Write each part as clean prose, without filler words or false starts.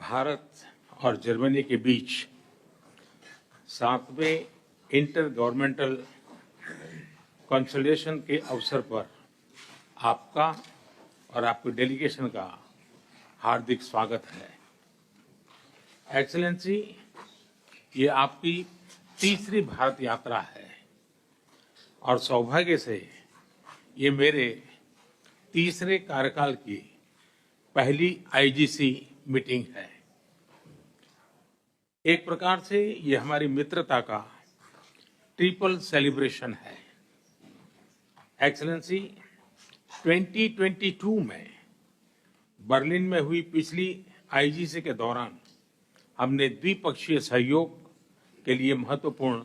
भारत और जर्मनी के बीच 7वें inter governmental consultation के अवसर पर आपका और आपके डेलीगेशन का हार्दिक स्वागत है। एक्सेलेंसी, ये आपकी तीसरी भारत यात्रा है और सौभाग्य से ये मेरे तीसरे कार्यकाल की पहली आईजीसी मीटिंग है। एक प्रकार से ये हमारी मित्रता का ट्रिपल सेलिब्रेशन है। एक्सेलेंसी, 2022 में बर्लिन में हुई पिछली आईजीसी के दौरान हमने द्विपक्षीय सहयोग के लिए महत्वपूर्ण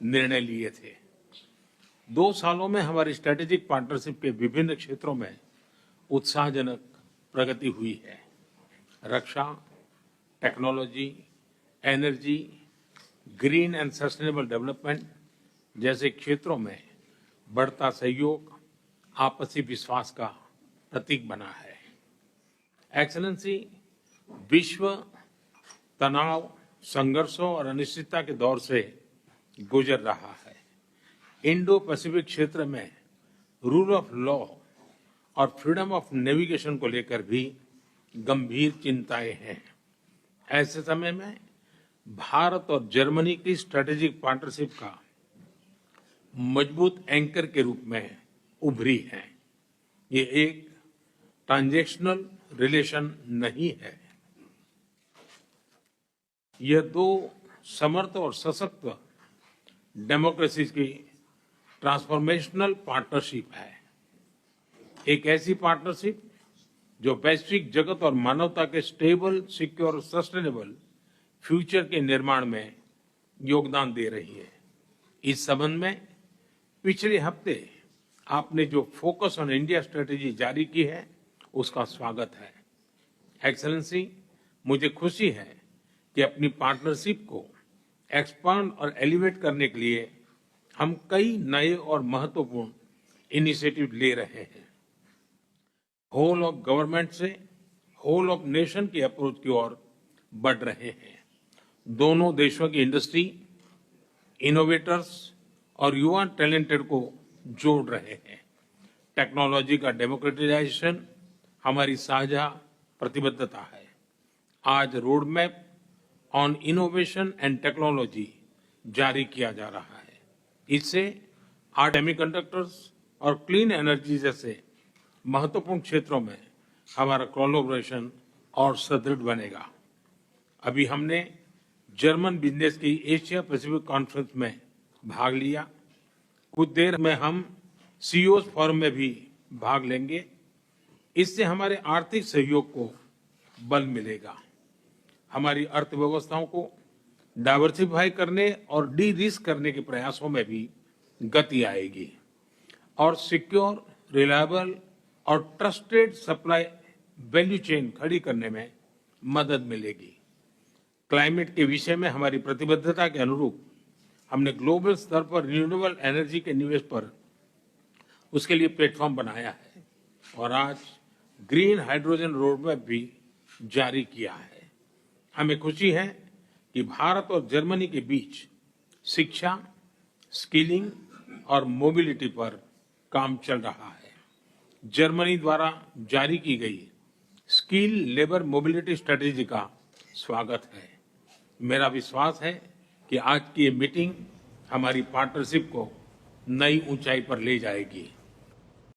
निर्णय लिए थे। 2 सालों में हमारी स्ट्रेटेजिक पार्टनरशिप के विभिन्न क्षेत्रों में उत्साहजनक प्रगति हुई है। रक्षा, technology, energy, green and sustainable development जैसे क्षेत्रों में बढ़ता सहयोग आपसी विश्वास का प्रतीक बना है। एक्सेलेंसी, विश्व तनाव, संघर्षों और अनिश्चितता के दौर से गुजर रहा है। इंडो पैसिफिक क्षेत्र में रूल ऑफ लॉ और फ्रीडम ऑफ नेविगेशन को लेकर भी गंभीर चिंताएं हैं। ऐसे समय में भारत और जर्मनी की स्ट्रेटेजिक पार्टनरशिप का मजबूत एंकर के रूप में उभरी है। ये एक ट्रांजैक्शनल रिलेशन नहीं है। यह 2 समर्थ और सशक्त डेमोक्रेसी की ट्रांसफॉर्मेशनल पार्टनरशिप है। एक ऐसी पार्टनरशिप जो वैश्विक जगत और मानवता के स्टेबल, सिक्योर और सस्टेनेबल फ्यूचर के निर्माण में योगदान दे रही है। इस संबंध में पिछले हफ्ते आपने जो फोकस ऑन इंडिया स्ट्रेटेजी जारी की है, उसका स्वागत है। एक्सेलेंसी, मुझे खुशी है कि अपनी पार्टनरशिप को एक्सपांड और एलिवेट करने के लिए हम कई नए और महत्वपूर्ण इनिशिएटिव ले रहे हैं। होल ऑफ गवर्नमेंट से होल ऑफ नेशन की अप्रोच की ओर बढ़ रहे हैं। दोनों देशों की इंडस्ट्री, इनोवेटर्स और युवा टैलेंटेड को जोड़ रहे हैं। टेक्नोलॉजी का डेमोक्रेटाइजेशन हमारी साझा प्रतिबद्धता है। आज road map on innovation and technology जारी किया जा रहा है। इससे सेमीकंडक्टर्स और क्लीन एनर्जी जैसे महत्वपूर्ण क्षेत्रों में हमारा कोलैबोरेशन और सुदृढ़ बनेगा। अभी हमने जर्मन बिजनेस की एशिया पैसिफिक कॉन्फ्रेंस में भाग लिया। कुछ देर में हम सीईओज फोरम में भी भाग लेंगे। इससे हमारे आर्थिक सहयोग को बल मिलेगा। हमारी अर्थव्यवस्थाओं को डाइवर्सिफाई करने और डी रिस्क करने के प्रयासों में भी गति आएगी और सिक्योर, रिलायबल और ट्रस्टेड सप्लाई वैल्यू चेन खड़ी करने में मदद मिलेगी। क्लाइमेट के विषय में हमारी प्रतिबद्धता के अनुरूप हमने ग्लोबल स्तर पर रिन्यूएबल एनर्जी के निवेश पर उसके लिए प्लेटफॉर्म बनाया है और आज ग्रीन हाइड्रोजन रोडमैप भी जारी किया है। हमें खुशी है कि भारत और जर्मनी के बीच शिक्षा, स्किलिंग और मोबिलिटी पर काम चल रहा है। जर्मनी द्वारा जारी की गई स्किल लेबर मोबिलिटी स्ट्रेटेजी का स्वागत है। मेरा विश्वास है कि आज की ये मीटिंग हमारी पार्टनरशिप को नई ऊंचाई पर ले जाएगी।